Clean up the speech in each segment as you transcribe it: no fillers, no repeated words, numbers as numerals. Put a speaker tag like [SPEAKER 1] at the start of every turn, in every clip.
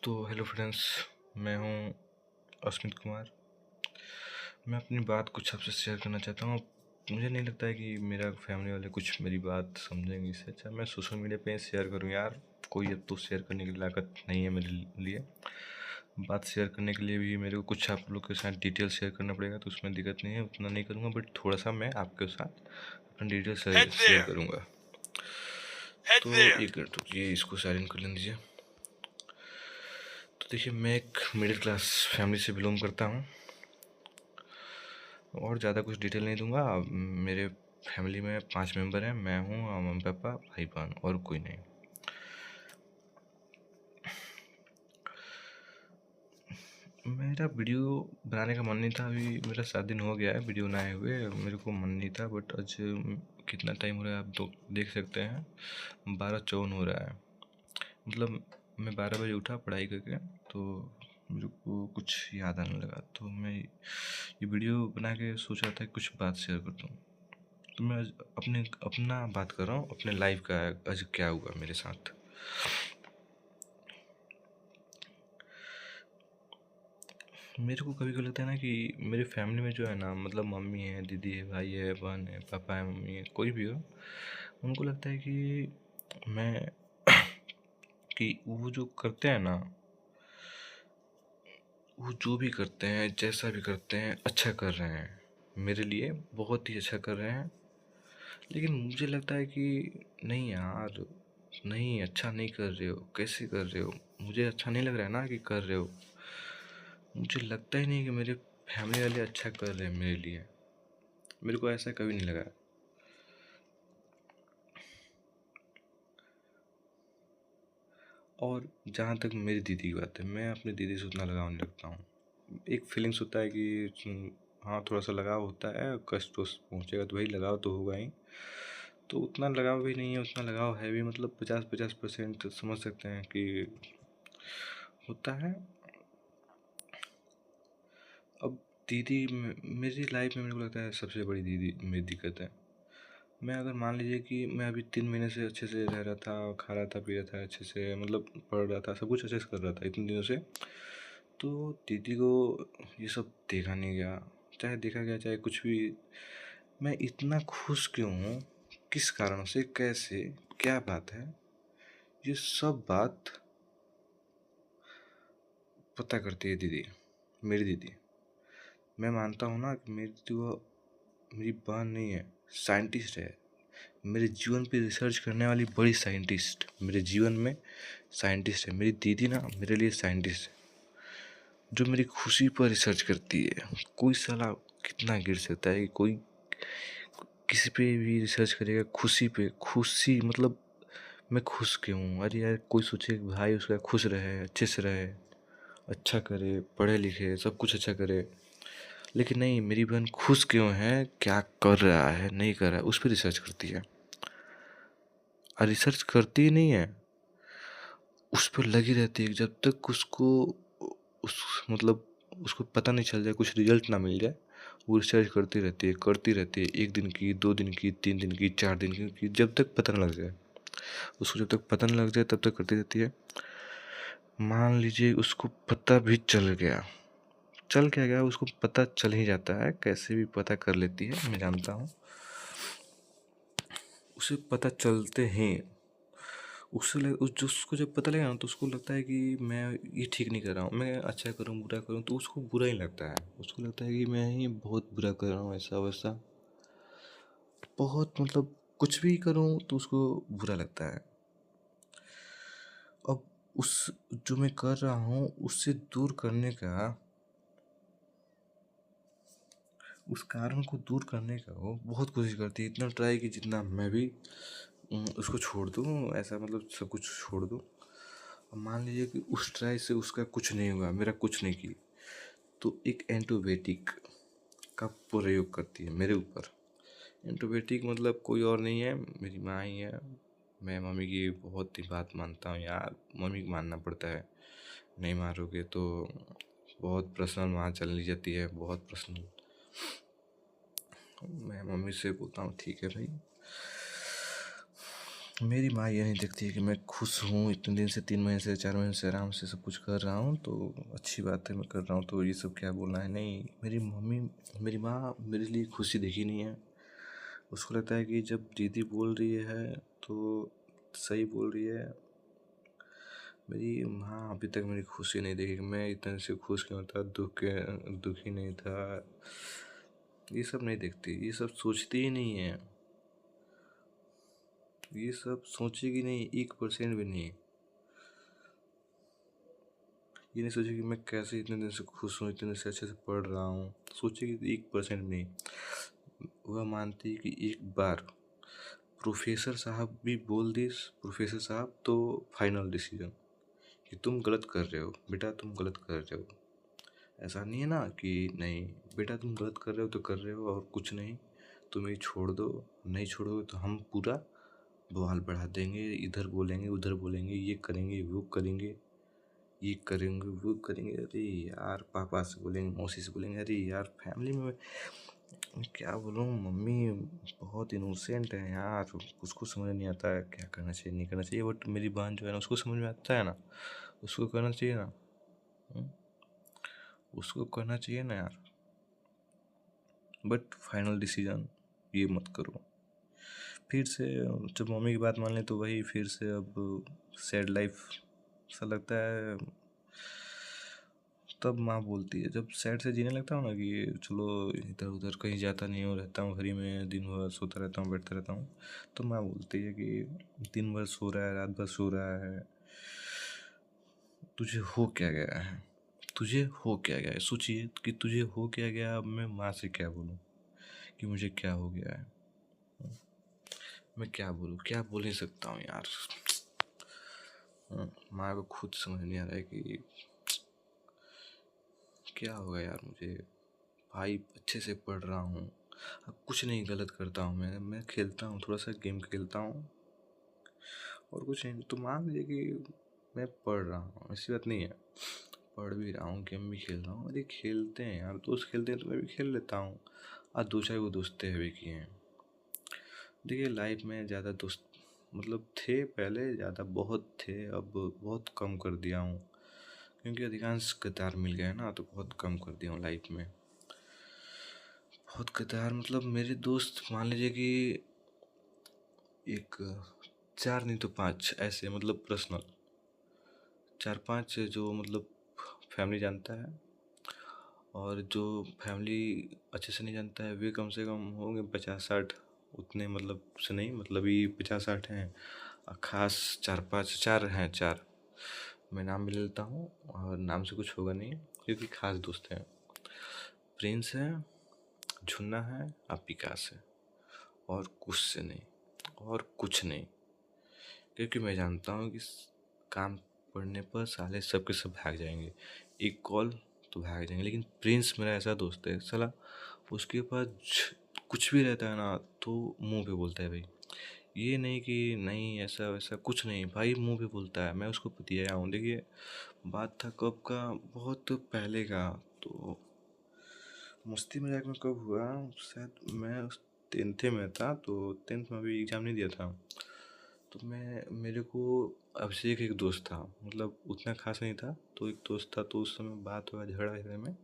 [SPEAKER 1] तो hello friends, मैं हूं अस्मित कुमार। मैं अपनी बात कुछ आपसे शेयर करना चाहता हूँ। मुझे नहीं लगता है कि मेरा फैमिली वाले कुछ मेरी बात समझेंगे। इससे अच्छा मैं सोशल मीडिया पे शेयर करूँ यार। कोई अब तो शेयर करने की लायक नहीं है मेरे लिए। बात शेयर करने के लिए भी मेरे को कुछ आप लोग के साथ डिटेल शेयर करना पड़ेगा, तो उसमें दिक्कत नहीं है, उतना नहीं करूँगा, बट थोड़ा सा मैं आपके साथ अपना डिटेल शेयर करूँगा। तो एक मिनट रुकिए, इसको साइलेंट कर लेने दीजिए। तो देखिए, मैं एक मिडिल क्लास फैमिली से बिलोंग करता हूँ और ज़्यादा कुछ डिटेल नहीं दूंगा। मेरे फैमिली में 5 मेंबर हैं। मैं हूँ, मम्मी पापा, भाई बहन, और कोई नहीं। मेरा वीडियो बनाने का मन नहीं था। अभी मेरा 7 दिन हो गया है वीडियो बनाए हुए, मेरे को मन नहीं था। बट आज कितना टाइम हो रहा है आप तो देख सकते हैं, 12:54 हो रहा है। मतलब मैं 12 बजे उठा पढ़ाई करके, तो मेरे को कुछ याद आने लगा, तो मैं ये वीडियो बना के सोच रहा था कि कुछ बात शेयर करता हूँ। तो मैं आज अपना बात कर रहा हूँ, अपने लाइफ का आज क्या हुआ मेरे साथ। मेरे को कभी कभी लगता है ना कि मेरे फैमिली में जो है ना, मतलब मम्मी है, दीदी है, भाई है, बहन है, पापा है, मम्मी है, कोई भी हो, उनको लगता है कि मैं कि वो जो करते हैं ना, वो जो भी करते हैं, जैसा भी करते हैं, अच्छा कर रहे हैं, मेरे लिए बहुत ही अच्छा कर रहे हैं। लेकिन मुझे लगता है कि नहीं यार, नहीं, अच्छा नहीं कर रहे हो, कैसे कर रहे हो, मुझे अच्छा नहीं लग रहा है ना कि कर रहे हो। मुझे लगता ही नहीं कि मेरे फैमिली वाले अच्छा कर रहे हैं मेरे लिए। मेरे को ऐसा कभी नहीं लगा। और जहाँ तक मेरी दीदी की बात है, मैं अपनी दीदी से उतना लगाव नहीं रखता हूँ। एक फीलिंग्स होता है कि हाँ, थोड़ा सा लगाव होता है, कष्ट तो पहुँचेगा तो भाई लगाव तो होगा ही। तो उतना लगाव भी नहीं है, उतना लगाव है भी, मतलब 50-50% समझ सकते हैं कि होता है। अब दीदी मेरी लाइफ में मेरे को लगता है सबसे बड़ी दीदी मेरी दिक्कत है। मैं अगर मान लीजिए कि मैं अभी 3 महीने से अच्छे से रह रहा था, खा रहा था, पी रहा था अच्छे से, मतलब पढ़ रहा था, सब कुछ अच्छे से कर रहा था इतने दिनों से, तो दीदी को ये सब देखा नहीं गया। चाहे देखा गया, चाहे कुछ भी। मैं इतना खुश क्यों हूँ, किस कारण से, कैसे, क्या बात है, ये सब बात पता करती है दीदी, मेरी दीदी। मैं मानता हूँ ना कि मेरी दीदी वो मेरी बहन नहीं है, साइंटिस्ट है। मेरे जीवन पे रिसर्च करने वाली बड़ी साइंटिस्ट मेरे जीवन में साइंटिस्ट है। मेरी दीदी ना मेरे लिए साइंटिस्ट है, जो मेरी खुशी पर रिसर्च करती है। कोई साला कितना गिर सकता है कि कोई किसी पे भी रिसर्च करेगा खुशी पे। खुशी मतलब मैं खुश क्यों हूँ? अरे यार, कोई सोचे कि भाई उसका खुश रहे, अच्छे से रहे, अच्छा करे, पढ़े लिखे, सब कुछ अच्छा करे। लेकिन नहीं, मेरी बहन खुश क्यों है, क्या कर रहा है, नहीं कर रहा है, उस पर रिसर्च करती है। और रिसर्च करती ही नहीं है, उस पर लगी रहती है जब तक उसको उस मतलब उसको पता नहीं चल जाए, कुछ रिजल्ट ना मिल जाए। वो रिसर्च करती रहती है 1 दिन की, 2 दिन की, 3 दिन की, 4 दिन की, जब तक पता न लग जाए। उसको जब तक पता न लग जाए तब तक करती रहती है। मान लीजिए उसको पता भी चल गया, चल क्या गया, उसको पता चल ही जाता है, कैसे भी पता कर लेती है, मैं जानता हूँ। उसे पता चलते हैं, जो उसको जब पता लगेगा ना, तो उसको लगता है कि मैं ये ठीक नहीं कर रहा हूँ, मैं अच्छा करूँ बुरा करूँ, तो उसको बुरा ही लगता है। उसको लगता है कि मैं ही बहुत बुरा कर रहा हूँ, ऐसा वैसा, बहुत मतलब कुछ भी करूँ तो उसको बुरा लगता है। अब उस जो मैं कर रहा हूँ उससे दूर करने का, उस कारण को दूर करने का वो बहुत कोशिश करती है। इतना ट्राई कि जितना मैं भी उसको छोड़ दूँ, ऐसा मतलब सब कुछ छोड़ दूँ। अब मान लीजिए कि उस ट्राई से उसका कुछ नहीं हुआ, मेरा कुछ नहीं की, तो एक एंटीबायोटिक का प्रयोग करती है मेरे ऊपर। एंटीबायोटिक मतलब कोई और नहीं है, मेरी माँ ही है। मैं मम्मी की बहुत ही बात मानता हूँ यार, मम्मी को मानना पड़ता है, नहीं मारोगे तो बहुत पर्सनल वहाँ चली जाती है, बहुत पर्सनल। मैं मम्मी से बोलता हूँ ठीक है भाई। मेरी माँ ये नहीं देखती है कि मैं खुश हूँ, इतने दिन से 3 महीने से 4 महीने से आराम से सब कुछ कर रहा हूँ, तो अच्छी बात है मैं कर रहा हूँ, तो ये सब क्या बोलना है। नहीं, मेरी माँ मेरे लिए खुशी देखी नहीं है। उसको लगता है कि जब दीदी बोल रही है तो सही बोल रही है। मेरी माँ अभी तक मेरी खुशी नहीं देखी कि मैं इतने से खुश क्यों था, दुखी नहीं था। ये सब नहीं देखती, ये सब सोचती ही नहीं है, ये सब सोचेगी नहीं, 1% भी नहीं। ये नहीं सोचेगी कि मैं कैसे इतने दिन से खुश हूँ, इतने दिन से अच्छे से पढ़ रहा हूँ, सोचेगी तो 1% भी नहीं। वह मानती है कि एक बार प्रोफेसर साहब भी बोल दिस, प्रोफेसर साहब, तो फाइनल डिसीजन कि तुम गलत कर रहे हो बेटा, तुम गलत कर रहे हो। ऐसा नहीं है ना कि नहीं बेटा तुम गलत कर रहे हो तो कर रहे हो और कुछ नहीं, तुम ये छोड़ दो, नहीं छोड़ोगे तो हम पूरा बवाल बढ़ा देंगे, इधर बोलेंगे उधर बोलेंगे, ये करेंगे वो करेंगे, ये करेंगे वो करेंगे। अरे यार, पापा से बोलेंगे, मौसी से बोलेंगे। अरे यार, फैमिली में मैं क्या बोलूँ, मम्मी बहुत इनोसेंट है यार, उसको समझ नहीं आता है क्या करना चाहिए नहीं करना चाहिए। बट मेरी बहन जो है ना, उसको समझ में आता है ना, उसको करना चाहिए ना। हम्म? उसको करना चाहिए ना यार। बट फाइनल डिसीजन ये मत करो। फिर से जब मम्मी की बात मान लें तो वही फिर से अब सैड लाइफ सा लगता है। तब माँ बोलती है, जब सैड से जीने लगता हूँ ना कि चलो इधर उधर कहीं जाता नहीं हूँ, रहता हूँ घर ही में, दिन भर सोता रहता हूँ, बैठता रहता हूँ, तो माँ बोलती है कि दिन भर सो रहा है, रात भर सो रहा है, तुझे हो क्या गया है, तुझे हो क्या गया है। सोचिए कि तुझे हो क्या गया। अब मैं माँ से क्या बोलूँ कि मुझे क्या हो गया है। मैं क्या बोलूँ, क्या बोल नहीं सकता हूँ यार। माँ को खुद समझ नहीं आ रहा है कि क्या होगा यार मुझे। भाई अच्छे से पढ़ रहा हूँ, अब कुछ नहीं गलत करता हूँ, मैं खेलता हूँ, थोड़ा सा गेम खेलता हूँ और कुछ नहीं, तो मान लीजिए कि मैं पढ़ रहा हूँ, ऐसी बात नहीं है, पढ़ भी रहा हूँ, गेम भी खेल रहा हूँ। अरे खेलते हैं यार, दोस्त खेलते हैं तो मैं भी खेल लेता हूँ। आज दो चार वो दोस्तें भी किए हैं। देखिए लाइफ में ज़्यादा दोस्त मतलब थे पहले, ज़्यादा बहुत थे, अब बहुत कम कर दिया हूँ, क्योंकि अधिकांश गद्दार मिल गए ना, तो बहुत कम कर दिया हूँ लाइफ में। बहुत गद्दार मतलब मेरे दोस्त मान लीजिए कि एक 4 नहीं तो 5 ऐसे, मतलब पर्सनल 4-5 जो मतलब फैमिली जानता है, और जो फैमिली अच्छे से नहीं जानता है वे कम से कम होंगे 50-60। उतने मतलब से नहीं, मतलब ये 50-60 हैं। खास 4-5 4 हैं, 4 मैं नाम भी ले लेता हूँ, और नाम से कुछ होगा नहीं क्योंकि खास दोस्त हैं। प्रिंस है, झुन्ना है, और विकास है, और कुछ से नहीं, और कुछ नहीं। क्योंकि मैं जानता हूँ कि काम पड़ने पर साले सब के सब भाग जाएंगे, एक कॉल तो भाग जाएंगे। लेकिन प्रिंस मेरा ऐसा दोस्त है साला, उसके पास कुछ भी रहता है ना तो मुंह पे बोलता है भाई। ये नहीं कि नहीं ऐसा वैसा कुछ नहीं, भाई मुंह पे बोलता है। मैं उसको पतिया हूँ। देखिए बात था कब का, बहुत पहले का। तो मस्ती मजाक में कब हुआ, शायद मैं 10th में था, तो 10th में अभी एग्ज़ाम नहीं दिया था। तो मेरे को अभिषेक एक दोस्त था, मतलब उतना खास नहीं था, तो एक दोस्त था, तो उस समय बात हुआ झगड़ा झगड़े में,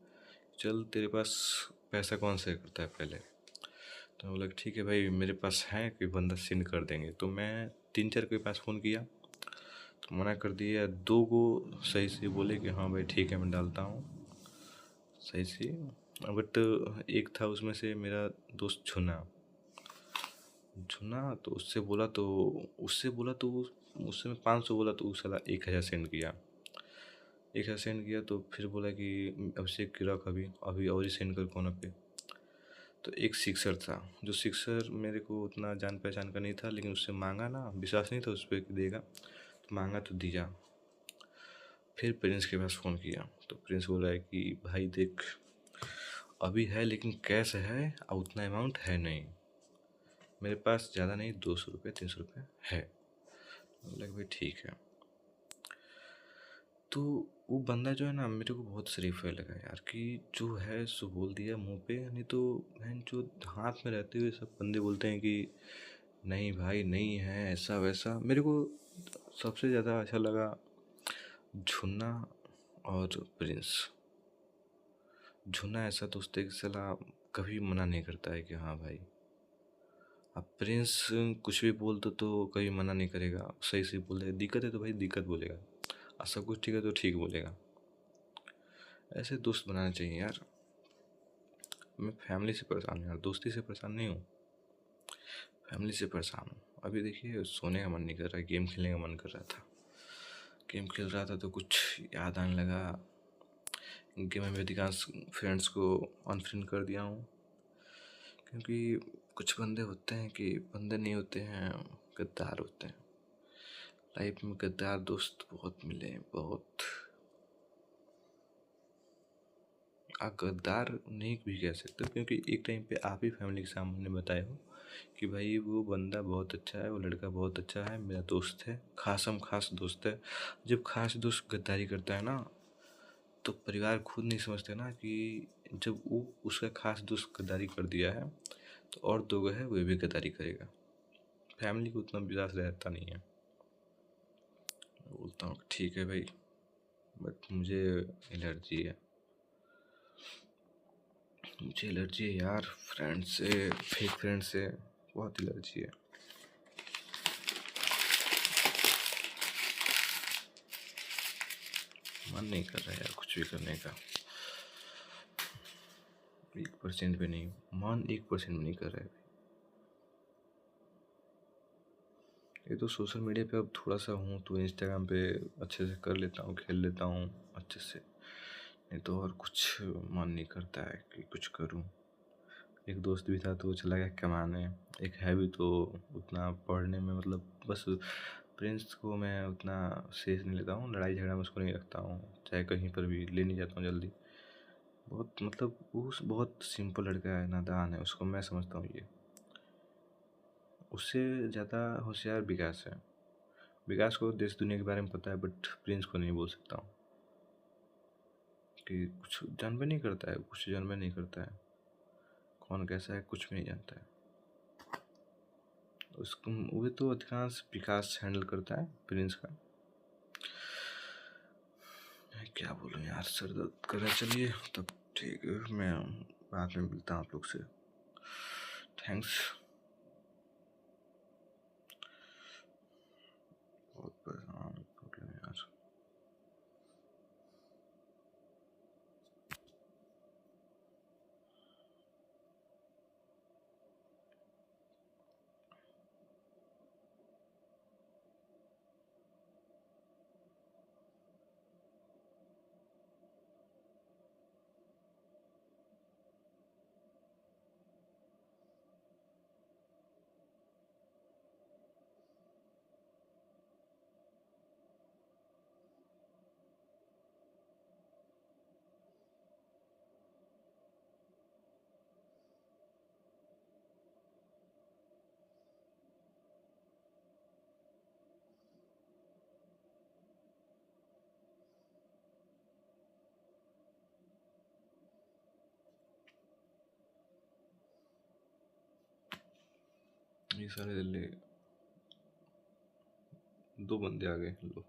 [SPEAKER 1] चल तेरे पास पैसा कौन से करता है पहले। तो बोला ठीक है भाई, मेरे पास है, कोई बंदा सेंड कर देंगे। तो मैं 3-4 के पास फ़ोन किया तो मना कर दिया। 2 को सही से बोले कि हाँ भाई ठीक है मैं डालता हूँ सही से। बट एक था उसमें से मेरा दोस्त छुना छुना, तो उससे बोला तो उससे मैं 500 बोला तो उस साला 1000 सेंड किया। 1000 सेंड किया तो फिर बोला कि अभिषेक की रख, अभी अभी और ही सेंड कर कोना पे। तो एक सिक्सर था, जो सिक्सर मेरे को उतना जान पहचान का नहीं था, लेकिन उससे मांगा ना, विश्वास नहीं था उस पर कि देगा, तो मांगा तो दिया। फिर प्रिंस के पास फ़ोन किया तो प्रिंस बोल रहा है कि भाई देख, अभी है लेकिन कैश है और उतना अमाउंट है नहीं मेरे पास, ज़्यादा नहीं, 200 रुपये 300 रुपये है। बोला कि भाई ठीक है। तो वो बंदा जो है ना, मेरे को बहुत शरीफ है लगा यार, कि जो है सो बोल दिया मुंह पे। नहीं तो बहन जो हाथ में रहते हुए सब बंदे बोलते हैं कि नहीं भाई, नहीं है ऐसा वैसा। मेरे को सबसे ज़्यादा अच्छा लगा झुन्ना और प्रिंस। झुन्ना ऐसा दोस्त है कि साला कभी मना नहीं करता है कि हाँ भाई। अब प्रिंस कुछ भी बोल दो तो कभी मना नहीं करेगा, सही सही बोल देगा। दिक्कत है तो भाई दिक्कत बोलेगा, और सब कुछ ठीक है तो ठीक बोलेगा। ऐसे दोस्त बनाने चाहिए यार। मैं फैमिली से परेशान हूँ यार, दोस्ती से परेशान नहीं हूँ, फैमिली से परेशान हूँ। अभी देखिए सोने का मन नहीं कर रहा, गेम खेलने का मन कर रहा था। गेम खेल रहा था तो कुछ याद आने लगा। गेम में अधिकांश फ्रेंड्स को अनफ्रेंड कर दिया हूँ, क्योंकि कुछ बंदे होते हैं कि बंदे नहीं होते हैं, गद्दार होते हैं। लाइफ में गद्दार दोस्त बहुत मिले हैं, बहुत। आप गद्दार नहीं भी कह सकते, क्योंकि एक टाइम पे आप ही फैमिली के सामने बताए हो कि भाई वो बंदा बहुत अच्छा है, वो लड़का बहुत अच्छा है, मेरा दोस्त है, खासम खास दोस्त है। जब खास दोस्त गद्दारी करता है ना, तो परिवार खुद नहीं समझते ना कि जब वो उसका खास दोस्त गद्दारी कर दिया है तो और दो है वो भी गद्दारी करेगा। फैमिली को उतना विश्वास रहता नहीं है। बोलता हूँ ठीक है भाई, बट मुझे एलर्जी है, मुझे एलर्जी है यार, फ्रेंड से, फेक फ्रेंड से बहुत एलर्जी है। मन नहीं कर रहा यार कुछ भी करने का, 1% भी नहीं, मन 1% भी नहीं कर रहा है। ये तो सोशल मीडिया पे अब थोड़ा सा हूँ तो इंस्टाग्राम पे अच्छे से कर लेता हूँ, खेल लेता हूँ अच्छे से, नहीं तो और कुछ मन नहीं करता है कि कुछ करूँ। एक दोस्त भी था तो वो चला गया कमाने। एक है भी तो उतना पढ़ने में, मतलब बस प्रिंस को मैं उतना सीरियस नहीं लेता हूँ, लड़ाई झगड़ा में उसको नहीं रखता हूँ, चाहे कहीं पर भी ले नहीं जाता हूँ जल्दी। बहुत मतलब वो बहुत सिंपल लड़का है, नादान है, उसको मैं समझता हूँ। ये उससे ज़्यादा होशियार विकास है। विकास को देश दुनिया के बारे में पता है, बट प्रिंस को नहीं बोल सकता हूँ कि कुछ जानबे नहीं करता है, कुछ जानबे नहीं करता है, कौन कैसा है कुछ भी नहीं जानता है। उसको वो तो अधिकांश विकास हैंडल करता है प्रिंस का। मैं क्या बोलूँ यार, सर दर्द कर रहा है। चलिए तब ठीक है, मैं बाद में मिलता हूँ आप लोग से। थैंक्स। बहुत परेशान हो गया यार। ये सारे ले 2 बंदे आ गए, लो।